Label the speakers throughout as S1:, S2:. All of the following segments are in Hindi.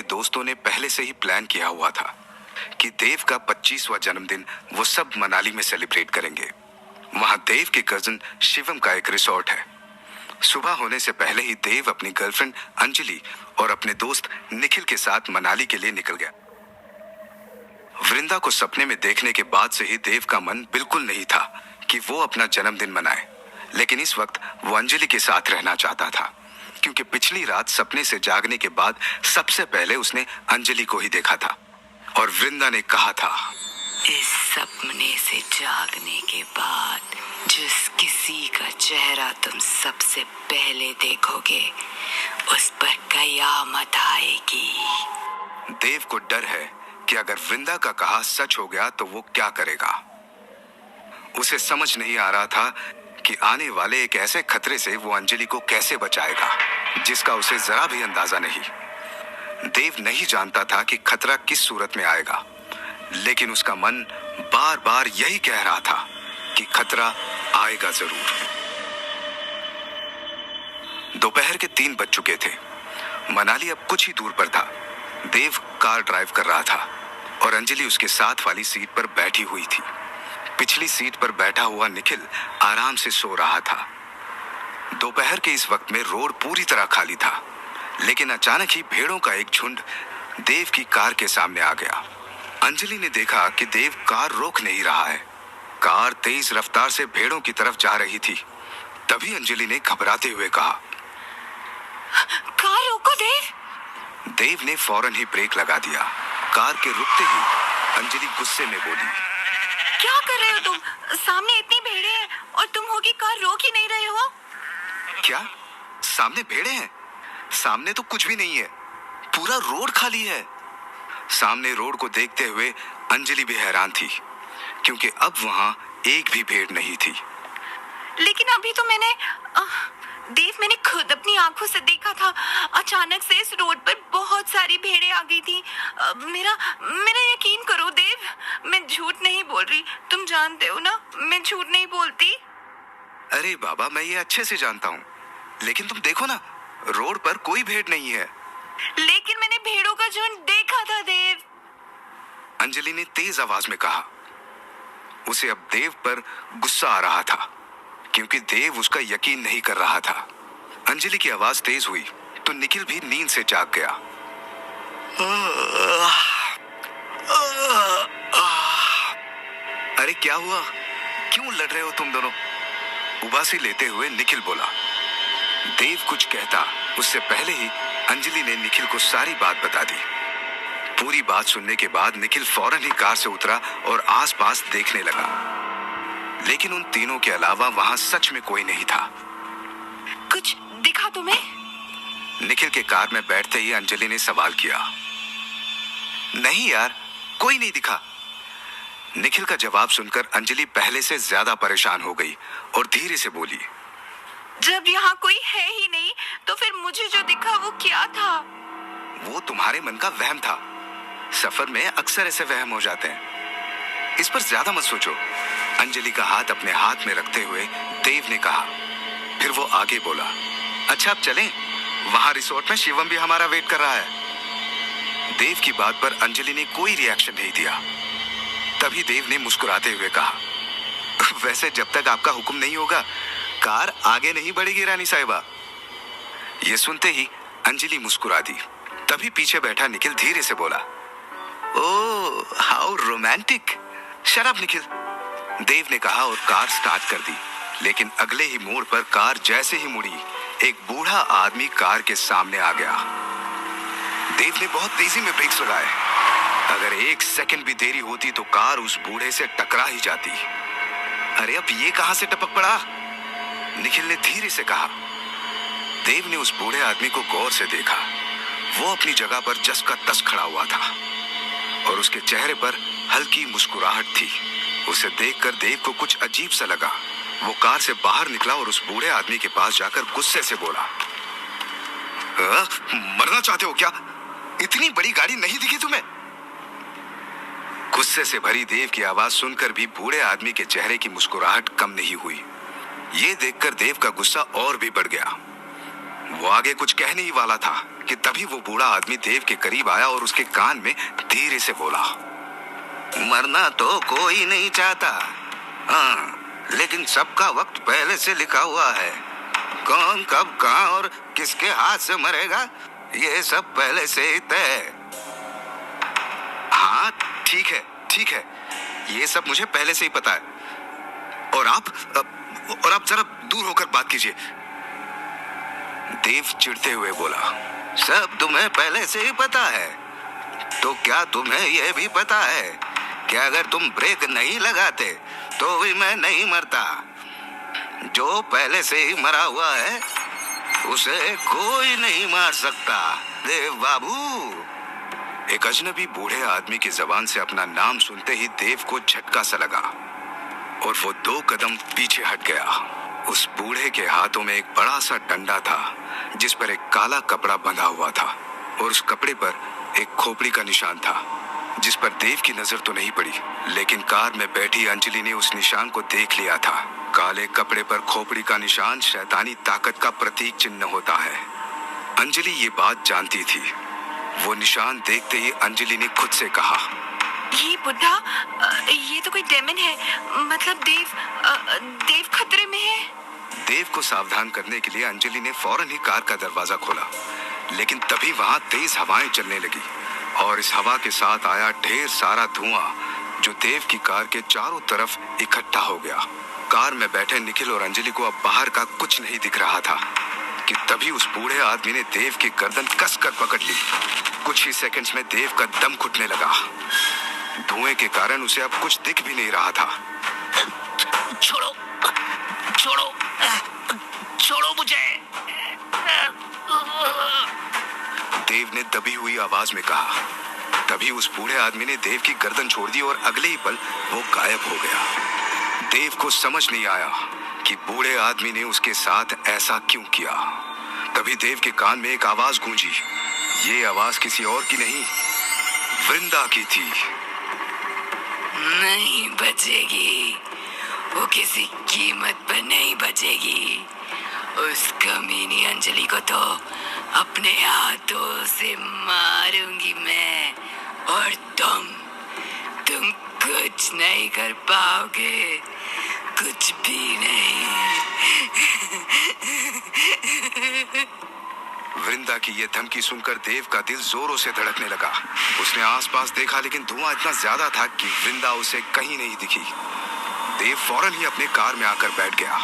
S1: दोस्तों ने पहले से ही प्लान किया हुआ था कि देव का 25वां जन्मदिन वो सब मनाली में सेलिब्रेट करेंगे। वहां देव के कजिन शिवम का एक रिसोर्ट है। सुबह होने से पहले ही देव अपनी गर्लफ्रेंड अंजलि और अपने दोस्त निखिल के साथ मनाली के लिए निकल गया। वृंदा को सपने में देखने के बाद से ही देव का मन बिल्कुल नहीं था कि वो अपना जन्मदिन मनाए, लेकिन इस वक्त वो अंजलि के साथ रहना चाहता था, क्योंकि पिछली रात सपने से जागने के बाद सबसे पहले उसने अंजलि को ही देखा था। और वृंदा ने कहा था,
S2: इस सपने से जागने के बाद जिस किसी का चेहरा तुम सबसे पहले देखोगे उस पर कयामत आएगी।
S1: देव को डर है कि अगर वृंदा का कहा सच हो गया तो वो क्या करेगा। उसे समझ नहीं आ रहा था कि आने वाले एक ऐसे खतरे से वो अंजलि को कैसे बचाएगा जिसका उसे जरा भी अंदाजा नहीं। देव नहीं जानता था कि खतरा किस सूरत में आएगा, लेकिन उसका मन बार बार यही कह रहा था कि खतरा आएगा जरूर। दोपहर के 3 बज चुके थे। मनाली अब कुछ ही दूर पर था। देव कार ड्राइव कर रहा था और अंजलि उसके साथ वाली सीट पर बैठी हुई थी। पिछली सीट पर बैठा हुआ निखिल आराम से सो रहा था। दोपहर के इस वक्त में रोड पूरी तरह खाली था, लेकिन अचानक ही भेड़ों का एक झुंड देव की कार के सामने आ गया। अंजलि ने देखा कि देव कार रोक नहीं रहा है। कार तेज रफ्तार से भेड़ों की तरफ जा रही थी। तभी अंजलि ने घबराते हुए कहा,
S2: कार रोको देव।
S1: देव ने फौरन ही ब्रेक लगा दिया। कार के रुकते ही अंजलि गुस्से में बोली,
S2: क्या कर रहे हो तुम? सामने इतनी भेड़े हैं और तुम हो कि कार रोक ही नहीं रहे हो।
S1: क्या सामने भेड़े हैं? सामने तो कुछ भी नहीं है, पूरा रोड खाली है। सामने रोड को देखते हुए अंजलि भी हैरान थी, क्योंकि अब वहां एक भी भेड़ नहीं थी।
S2: लेकिन अभी तो मैंने खुद अपनी आंखों से देखा था। अचानक से इस रोड पर बहुत सारी भेड़ें आ गई थी। मेरा यकीन करो देव, मैं झूठ नहीं बोल रही। तुम जानते हो ना, मैं झूठ नहीं बोलती।
S1: अरे बाबा, मैं ये अच्छे से जानता हूँ, लेकिन तुम देखो ना, रोड पर कोई भेड़ नहीं है।
S2: लेकिन मैंने भेड़ों का झुंड देखा था देव,
S1: अंजलि ने तेज आवाज में कहा। उसे अब देव पर गुस्सा आ रहा था, क्योंकि देव उसका यकीन नहीं कर रहा था। अंजलि की आवाज तेज हुई तो निखिल भी नींद से जाग गया। अरे क्या हुआ? क्यों लड़ रहे हो तुम दोनों? उबासी लेते हुए निखिल बोला। देव कुछ कहता उससे पहले ही अंजलि ने निखिल को सारी बात बता दी। पूरी बात सुनने के बाद निखिल फौरन ही कार से उतरा और आसपास देखने लगा, लेकिन उन तीनों के अलावा वहां सच में कोई नहीं था।
S2: कुछ दिखा तुम्हें?
S1: निखिल के कार में बैठते ही अंजलि ने सवाल किया। नहीं यार, कोई नहीं दिखा। निखिल का जवाब सुनकर अंजलि पहले से ज्यादा परेशान हो गई और धीरे से बोली,
S2: जब यहाँ कोई है ही नहीं तो फिर मुझे जो दिखा वो क्या था?
S1: वो तुम्हारे मन का वहम था। सफर में अक्सर ऐसे वहम हो जाते हैं, इस पर ज्यादा मत सोचो। अंजलि का हाथ अपने हाथ में रखते हुए देव ने कहा। फिर वो आगे बोला, अच्छा अब चलें? वहां रिसोर्ट में शिवम भी हमारा वेट कर रहा है। देव की बात पर अंजलि ने कोई रिएक्शन नहीं दिया। तभी देव ने मुस्कुराते हुए कहा, वैसे जब तक आपका हुक्म नहीं होगा कार आगे नहीं बढ़ेगी रानी साहिबा। ये सुनते ही अंजलि मुस्कुरा दी। तभी पीछे बैठा निखिल धीरे से बोला, oh how romantic. Shut up Nikhil, Dev ने कहा और कार स्टार्ट कर दी। लेकिन अगले ही मोड़ पर कार जैसे ही मुड़ी, एक बूढ़ा आदमी कार के सामने आ गया। देव ने बहुत तेजी में ब्रेक्स लगाए। अगर 1 सेकंड भी देरी होती तो कार उस बूढ़े से टकरा ही जाती। अरे अब ये कहां से टपक पड़ा? निखिल ने धीरे से कहा। देव ने उस बूढ़े आदमी को गौर से देखा। वो अपनी जगह पर जस का तस खड़ा हुआ था और उसके चेहरे पर हल्की मुस्कुराहट थी। उसे देखकर देव को कुछ अजीब सा लगा। वो कार से बाहर निकला और उस बूढ़े आदमी के पास जाकर गुस्से से बोला, मरना चाहते हो क्या? इतनी बड़ी गाड़ी नहीं दिखी तुम्हें? गुस्से से भरी देव की आवाज सुनकर भी बूढ़े आदमी के चेहरे की मुस्कुराहट कम नहीं हुई। ये देखकर देव का गुस्सा और भी बढ़ गया। वो आगे कुछ कहने ही वाला था कि तभी वो बूढ़ा आदमी देव के करीब आया और उसके कान में धीरे से बोला, मरना तो कोई नहीं चाहता, हाँ, लेकिन सबका वक्त पहले से लिखा हुआ है। कौन कब कहाँ और किसके हाथ से मरेगा ये सब पहले से ही तय है। हाँ ठीक है, ये सब मुझे पहले से ही पता है। और आप जरा दूर होकर बात कीजिए। देव चिढ़ते हुए बोला, सब तुम्हें पहले से ही पता है, तो क्या तुम्हें यह भी पता है कि अगर तुम ब्रेक नहीं लगाते तो भी मैं नहीं मरता। जो पहले से ही मरा हुआ है उसे कोई नहीं मार सकता देव बाबू। एक अजनबी बूढ़े आदमी की जबान से अपना नाम सुनते ही देव को झटका सा लगा और वो 2 कदम पीछे हट गया। उस बूढ़े के हाथों में एक बड़ा सा डंडा था जिस पर एक काला कपड़ा बंधा हुआ था और उस कपड़े पर एक खोपड़ी का निशान था जिस पर देव की नजर तो नहीं पड़ी, लेकिन कार में बैठी अंजलि ने उस निशान को देख लिया था। काले कपड़े पर खोपड़ी का निशान शैतानी ताकत का प्रतीक चिन्ह होता है। अंजलि ये बात जानती थी। वो निशान देखते ही अंजलि ने खुद से कहा,
S2: ये बुढ़ा, ये तो कोई डेमन है, मतलब देव खतरे में है।
S1: देव को सावधान करने के लिए अंजलि ने फौरन ही कार का दरवाजा खोला, लेकिन तभी वहां तेज हवाएं चलने लगी और इस हवा के साथ आया ढेर सारा धुआं जो देव की कार के चारों तरफ इकट्ठा हो गया। कार में बैठे निखिल और अंजलि को अब बाहर का कुछ नहीं दिख रहा था कि तभी उस बूढ़े आदमी ने देव की गर्दन कसकर पकड़ ली। कुछ ही सेकंड्स में देव का दम घुटने लगा। धुएं के कारण उसे अब कुछ दिख भी नहीं रहा था।
S3: छोड़ो छोड़ो छोड़ो मुझे।
S1: देव ने दबी हुई आवाज में कहा। तभी उस बूढ़े आदमी ने देव की गर्दन छोड़ दी और अगले ही पल वो गायब हो गया। देव को समझ नहीं आया कि बूढ़े आदमी ने उसके साथ ऐसा क्यों किया। तभी देव के कान में एक आवाज गूंजी। ये आवाज किसी और की नहीं, वृंदा की थी।
S3: नहीं बचेगी, वो किसी कीमत पर नहीं बचेगी। उस कमीनी अंजलि को तो अपने हाथों से मारूंगी मैं, और तुम कुछ नहीं कर पाओगे, कुछ भी नहीं।
S1: वृंदा की ये धमकी सुनकर देव का दिल जोरों से धड़कने लगा। उसने आसपास देखा लेकिन धुआं इतना ज्यादा था कि वृंदा उसे कहीं नहीं दिखी। देव फौरन ही अपने कार में आकर बैठ गया।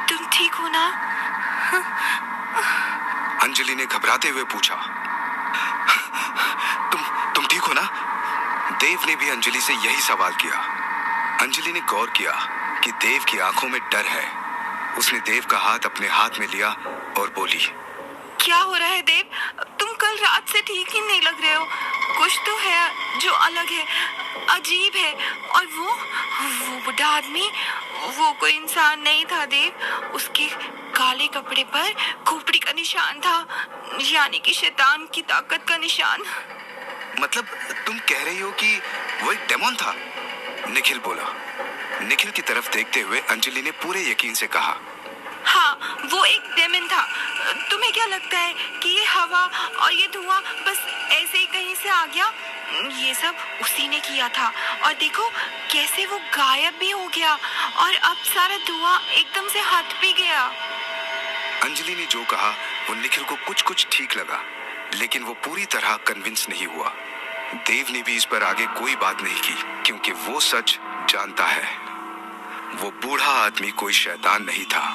S2: तुम ठीक हो ना?
S1: अंजलि ने घबराते हुए पूछा, तुम ठीक हो ना? देव ने भी अंजलि से यही सवाल किया। अंजलि ने गौर किया कि देव की आंखों में डर है। उसने देव का हाथ अपने हाथ में लिया और बोली,
S2: क्या हो रहा है देव? तुम कल रात से ठीक ही नहीं लग रहे हो। कुछ तो है जो अलग है, अजीब है। और वो बुढ़ा आदमी, वो कोई इंसान नहीं था देव। उसके काले कपड़े पर खोपड़ी का निशान था, यानी कि शैतान की ताकत का निशान।
S1: मतलब तुम कह रही हो कि वो एक डेमन था? निखिल बोला। निखिल की तरफ देखते हुए अंजलि ने पूरे यकीन से कहा,
S2: हाँ, वो एक डेमन था। तुम्हें क्या लगता है कि ये हवा और ये धुआं बस ऐसे ही कहीं से आ गया? ये सब उसी ने किया था। और देखो कैसे वो गायब भी हो गया और अब सारा धुआं एकदम से हट भी गया।
S1: अंजलि ने जो कहा वो निखिल को कुछ ठीक लगा, लेकिन वो पूरी तरह कन्विंस नहीं हुआ। देव ने भी इस पर आगे कोई बात नहीं की क्योंकि वो सच जानता है। वो बूढ़ा आदमी कोई शैतान नहीं था।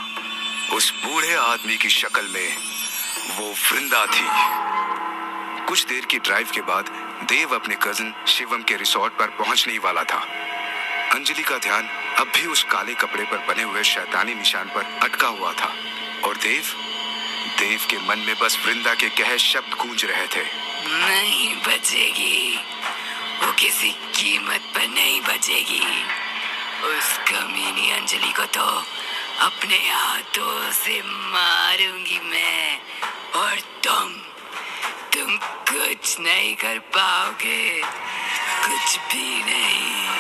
S1: उस बूढ़े आदमी की शक्ल में वो वृंदा थी। कुछ देर की ड्राइव के बाद देव अपने कजिन शिवम के रिसोर्ट पर पहुंचने ही वाला था। अंजलि का ध्यान अब भी उस काले कपड़े पर बने हुए शैतानी निशान पर अटका हुआ था और देव के मन में बस वृंदा के कहे शब्द गूंज रहे थे,
S3: नहीं बचेगी, वो किसी कीमत पर नहीं बचेगी। उस कमीनी अंजलि को तो अपने हाथों से मारूंगी मैं, और तुम कुछ नहीं कर पाओगे, कुछ भी नहीं।